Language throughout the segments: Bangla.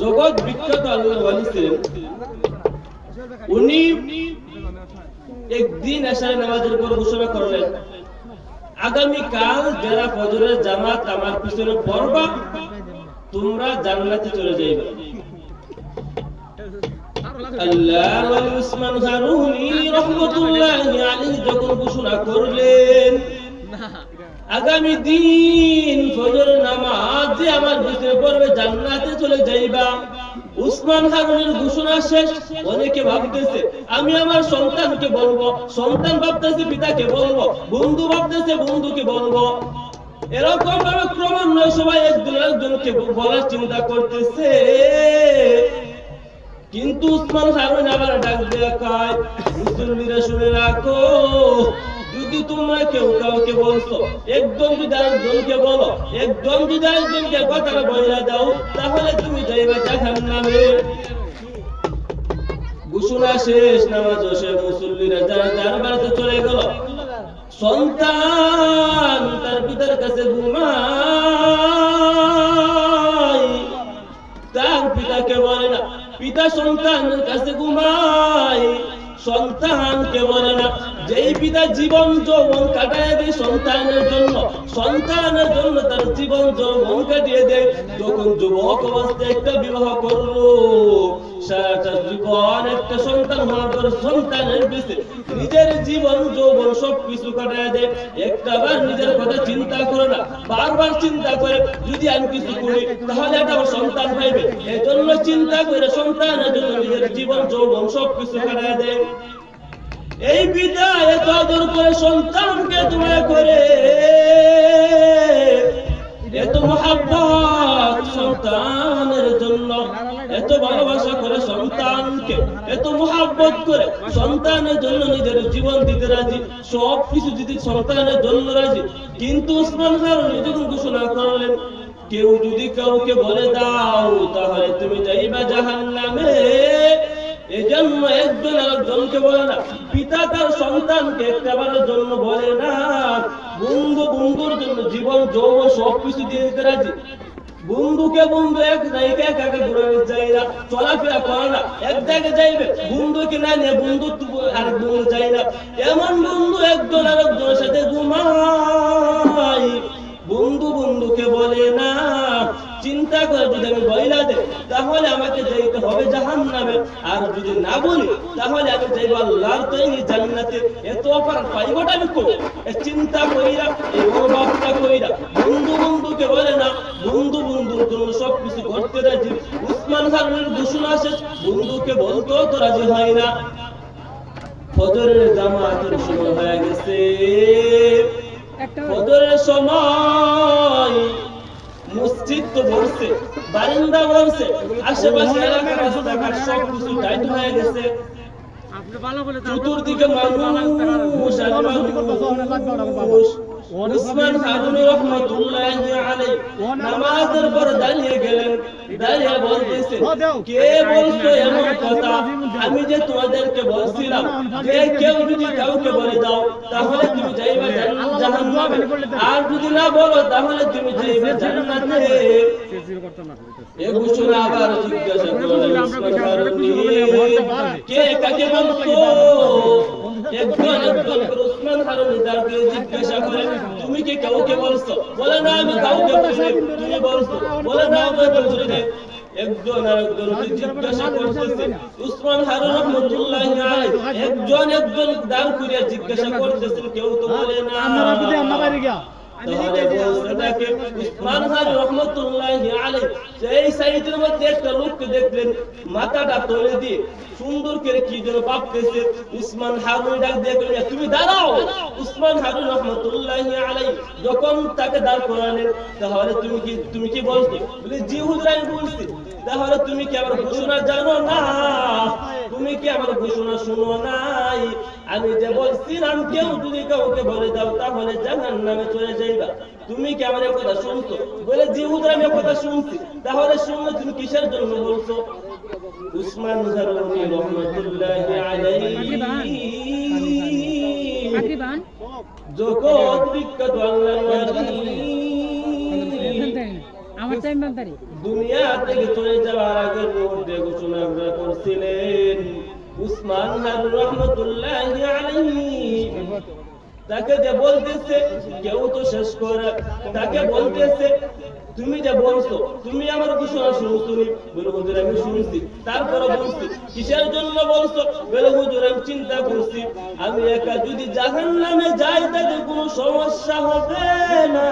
জগৎ বিখ্যাত আল্লাহর ওয়ালি ছিলেন। উনি একদিন এশার নামাজের পর ঘোষণা করলেন, আগামী কাল যারা ফজরের জামাত আমার পিছনে পড়বা তোমরা জান্নাতে চলে যাইবে। আল্লাহর ওয়ালি উসমান হারুনি রাহমাতুল্লাহি আলাইহি যখন ঘোষণা করলেন আগামী দিন ফজর নামাজ যে আমার পিছনে পড়বে জান্নাতে চলে যাইবা, উসমান হারুনের ঘোষণা শেষ। অনেকে ভাবতেছে আমি আমার সন্তানকে বলবো, সন্তান ভাবতেছে পিতাকে বলবো, বন্ধু ভাবতেছে বন্ধুকে বলবো। এরকম ভাবে ক্রমান্বয়ে সবাই একজন একজনকে বলার চিন্তা করতেছে। কিন্তু উসমান হারুন আবার ডাক দিয়ে কয়, মুসলিমরা শুনে রাখো, যদি তোমরা কেউ কাউকে বলছো, একজন যদি আরেকজনকে বলো, একজন যদি আরেকজনকে কথাটা বইলা দাও, তাহলে তুমি যাইবা জাহান্নামে। ঘোষণা শেষ, নামাজ শেষ, মুসল্লিরা যার বাড়িতে চলে গেল। সন্তান তার পিতার কাছে ঘুমায়, তার পিতাকে বলে না, পিতা সন্তানের কাছে ঘুমায়, সন্তানকে বলে না। যেই পিতা জীবন যৌবন কাটায় দেয় সন্তানের জন্য, সন্তানের জন্য তার জীবন যৌবন কাটিয়ে দেয়, যখন যুবক অবস্থায় একটা বিবাহ করলো, সারাটা জীবন একটা সন্তান হওয়ার পর সন্তানের পিছে নিজের জীবন যৌবন সবকিছু কাটায় দেয়, একটাবার নিজের কথা চিন্তা করে না, বারবার চিন্তা করে যদি আমি কিছু করি তাহলে এটা আমার সন্তান পাইবে, এজন্য চিন্তা করে সন্তানের জন্য নিজের জীবন যৌবন সবকিছু কাটায় দেয়। এই পিতা এত আদর করে সন্তানকে দোয়া করে, এত মহব্বত সন্তানের জন্য, এত ভালোবাসা করে সন্তানকে, এত মহব্বত করে সন্তানের জন্য নিজের জীবন দিতে রাজি, সব কিছু দিতে সন্তানের জন্য রাজি। কিন্তু উসমান হারুন যখন ঘোষণা করলেন, কেউ যদি কাউকে বলে দাও তাহলে তুমি যাইবা জাহান্নামে, এজন্য একজন আরেকজনকে বলে না, পিতা তার সন্তানকে একটাবারের জন্য বলে না, বন্ধু বন্ধুর জন্য জীবন যৌবন সবকিছু দিয়ে দিতে রাজি। বন্ধুকে বন্ধু এক জায়গায় একা একা ঘুরে যায় না, চলাফেরা করে না, এক জায়গায় যাইবে, বন্ধুকে না নিয়ে বন্ধু আরেক বন্ধু যায় না, এমন বন্ধু একজন আরেকজনের সাথে ঘুমায়, বন্ধু বন্ধুকে বলে না। চিন্তা করে যদি আমি বইলা দেই তাহলে আমাকে যাইতে হবে জাহান্নামে, আর যদি না বলি তাহলে আমি যাইব আল্লাহর তৈরি জান্নাতে। এত অপরাধ পাইবটা আমি করি, চিন্তা কইরা এই অভাবটা কইরা বন্ধু বন্ধুকে বলে না, বন্ধু বন্ধুর জন্য সবকিছু করতে রাজি। উসমান হারুনের ঘোষণা শেষ, বন্ধুকে বলতেও তো রাজি হয় না। ফজরের জামাতের সময় হয়ে গেছে, ফজরের সময় মসজিদ তো ভরছে, বারান্দা ভরছে, আশেপাশে এলাকার রাস্তাঘাট সবকিছু টাইট হয়ে গেছে, চতুর্দিকে মানুষ। উসমান হারুন রাহমাতুল্লাহি আলাইহি নামাজের পর দাঁড়িয়ে গেলেন, দাঁড়িয়ে বলতেছেন, কে বলছো এমন কথা, আমি যে তোমাদেরকে বলছিলাম যে কেউ যদি কাউকে বলে দাও তাহলে তুমি যাইবা জাহান্নামে, আর যদি না বলো তাহলে তুমি যাইবা জান্নাতে। এই ঘোষণা আবার জিজ্ঞাসা করলেন উসমান হারুন, কে কাকে বলছো? একজন একজন করে উসমান হারুন তাকে জিজ্ঞাসা করে, তুমি কি কাউকে বলছো? বলে না আমি কাউকে বলিনি। তুমি বলছো? বলে না আমি বলিনি। একজন আরেকজনকে জিজ্ঞাসা করতেছে, উসমান হারুন রাহমাতুল্লাহি আলাইহি একজন একজন দাঁড় করিয়া জিজ্ঞাসা করতেছেন, কেউ তো বলে না। তাহলে বলছেটাকে উসমান হারুন রাহমাতুল্লাহি আলাইহি সেই সাইডের মধ্যে একটা লোককে দেখলেন, মাথাটা তুলে দিয়ে সুন্দর করে কি যেন ভাবতেছে। উসমান হারুন ডাক দিয়ে বললেন, তুমি দাঁড়াও। উসমান হারুন রাহমাতুল্লাহি আলাইহি যখন তাকে দাঁড় করালেন, তাহলে তুমি কি বলছো? বলে জি হুজুর আমি বলছি। তাহলে তুমি কি আমার ঘোষণা জানো না? তুমি কি আমার ঘোষণা শুনো নাই? আমি যে বলছিলাম কেউ যদি কাউকে বলে দাও তাহলে জাহান্নামে চলে যাইবা, তুমি কি আমার কথা শুনছো? বলে জি হুজুর আমি কথা শুনছি। তাহলে শুনলে তুমি কিসের জন্য বলছো? উসমান হারুন রাহমাতুল্লাহি আলাইহি জগৎ বিখ্যাত আল্লাহর ওয়ালি দুনিয়া থেকে চলে যাওয়ার আগের মুহূর্তে ঘোষণা করছিলেন উসমান হারুন রহমতুল্লাহি আলাইহি। তাকে যে বলতেছে কেউ তো শেষ করে, তাকে বলতেছে তুমি যে বলছো তুমি আমার ঘোষণা শুনছো? বলে হুজুর আমি শুনছি। তারপরে বলছি কিসের জন্য বলছো? বলে হুজুর আমি চিন্তা করছি আমি একা যদি জাহান্নামে যাই তাতে কোনো সমস্যা হবে না,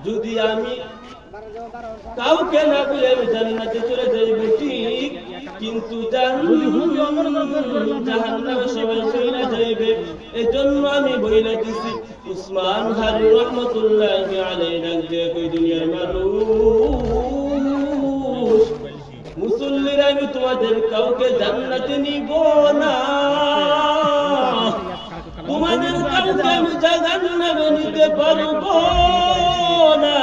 যদি আমি কাউকে না বলে আমি জান্নাতে চলে যাইব ঠিক, কিন্তু জাহান্নামে সবাই চলে যাইবে। এজন্য আমি বইলা দিছি উসমান হারুন রহমতুল্লাহি আলাইহি ডাক দিয়ে কই দুনিয়ার মানুষ মুসল্লিরা আমি তোমাদের কাউকে জান্নাতে নিব না, তোমাদের কাউকে আমি জাহান্নামে নিতে পারবো না,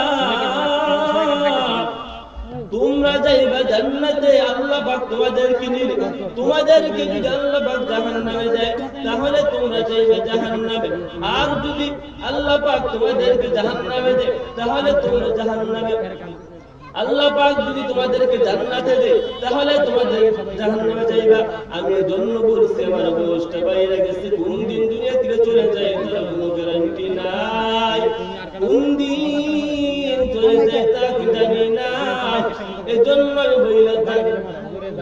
তোমরা যাইবা জান্নাতে। আল্লাহ পাক তোমাদেরকে নিবে, তোমাদেরকে যদি আল্লাহ পাক জাহান্নামে যায় তাহলে তোমরা যাইবা জাহান্নামে, আর যদি আল্লাহ পাক তোমাদেরকে জাহান্নামে দেয় তাহলে তোমরা জাহান্নামে। আল্লাহ পাক যদি তোমাদেরকে জান্নাতে দেয় তাহলে তোমাদের জাহান্নামে যাইবা। আমি এজন্য বলছি আমার বয়সটা বাইরে গেছে, কোন দিন দুনিয়া থেকে চলে যায় তার কোনো গ্যারান্টি নাই, কোন দিন চলে যায় তা কি জানি না। এজন্য আমি বইলা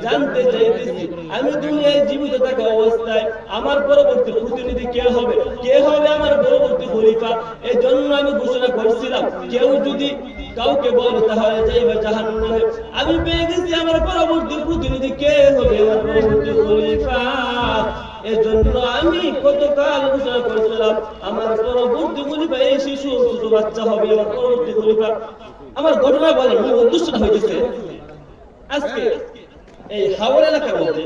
জানতে চাইতেছি আমি দুনিয়ায় জীবিত থাকা অবস্থায় আমার পরবর্তী প্রতিনিধি কে হবে, কে হবে আমার পরবর্তী খলিফা। এজন্য আমি ঘোষণা করছিলাম কেউ যদি কাউকে বলে তাহলে যাইবা জাহান্নামে। আমি পেয়ে গেছি আমার পরবর্তী প্রতিনিধি কে হবে, আমার পরবর্তী খলিফা। এজন্য আমি গতকাল ঘোষণা করেছিলাম আমার পরবর্তী খলিফা এই শিশু ছোট বাচ্চা হবে আমার পরবর্তী খলিফা। আমার ঘটনা বলার মূল উদ্দেশ্যটা হয়েছে আজকে এই হাওড় এলাকার মধ্যে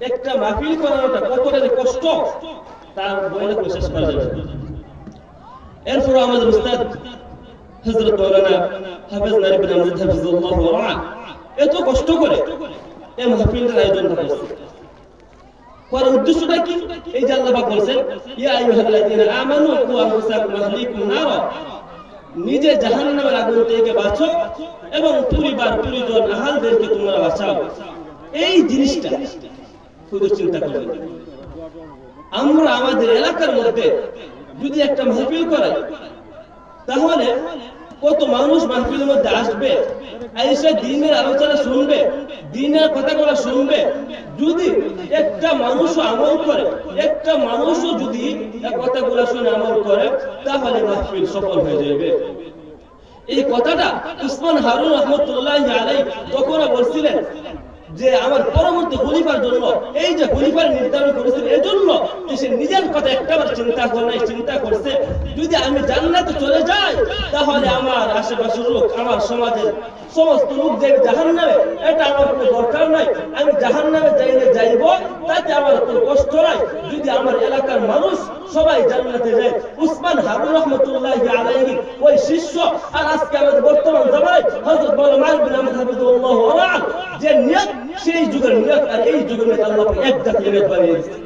একটা মাহফিল করানোটা কতটা যে কষ্ট তার বইলে কোনো শেষ করা যাবে। এরপর আমাদের উস্তাদ হযরত মাওলানা হাফেজ নারিব বিন আমজাদ হাফিজাল্লাহু ওয়া রাআ এত কষ্ট করে এই মাহফিলটার আয়োজন করেছে। করার উদ্দেশ্যটা কি? এই যে আল্লাহ পাক বলেন ইয়া আইয়ুহাল্লাযীনা আমানু কু আনফুসাকুম ওয়া আহলিকুম নারা, নিজে জাহান্নামের আগুন থেকে বাঁচো এবং পরিবার পরিজন আহালদেরকে তোমরা বাঁচাও। এই জিনিসটা শুধু চিন্তা করবেন। আমরা আমাদের এলাকার মধ্যে যদি একটা মাহফিল করাই তাহলে কত মানুষ মাহফিলের মধ্যে আসবে, এসে দ্বীনের আলোচনা শুনবে, দ্বীনের কথাগুলো শুনবে। যদি একটা মানুষও আমল করে, একটা মানুষও যদি কথাগুলো শুনে আমল করে তাহলে মাহফিল সফল হয়ে যাবে। এই কথাটা উসমান হারুন রহমতুল্লাহি আলাইহি তখন বলছিলেন যে আমার পরবর্তী খলিফার জন্য এই যে খলিফার নির্ধারণ করেছিল এজন্য যে সে নিজের কথা একটাবার চিন্তা করে নাই, চিন্তা করছে যদি আমি জান্নাতে চলে যাই তাহলে আমার আশেপাশের লোক, আমার সমাজের সমস্ত লোক যে জাহান্নামে, এটা আমার কোনো দরকার নাই। আমি জাহান্নামে যাইব তাতে আমার কোনো কষ্ট নাই যদি আমার এলাকার মানুষ সবাই জান্নাতে যায়। উসমান হারুন রহমতুল্লাহি আলাইহি ওই শিষ্য আর আজকে আমাদের বর্তমান জামানায় হযরত মাওলানা মালিক বিন আমজাদ হাফিজাহুল্লাহ ওয়া রাআ যে নিয়ত, সেই যুগের নিয়ত আর এই যুগের নিয়ত আল্লাহ এক জাতীয় নিয়ত বানিয়ে দিয়েছে।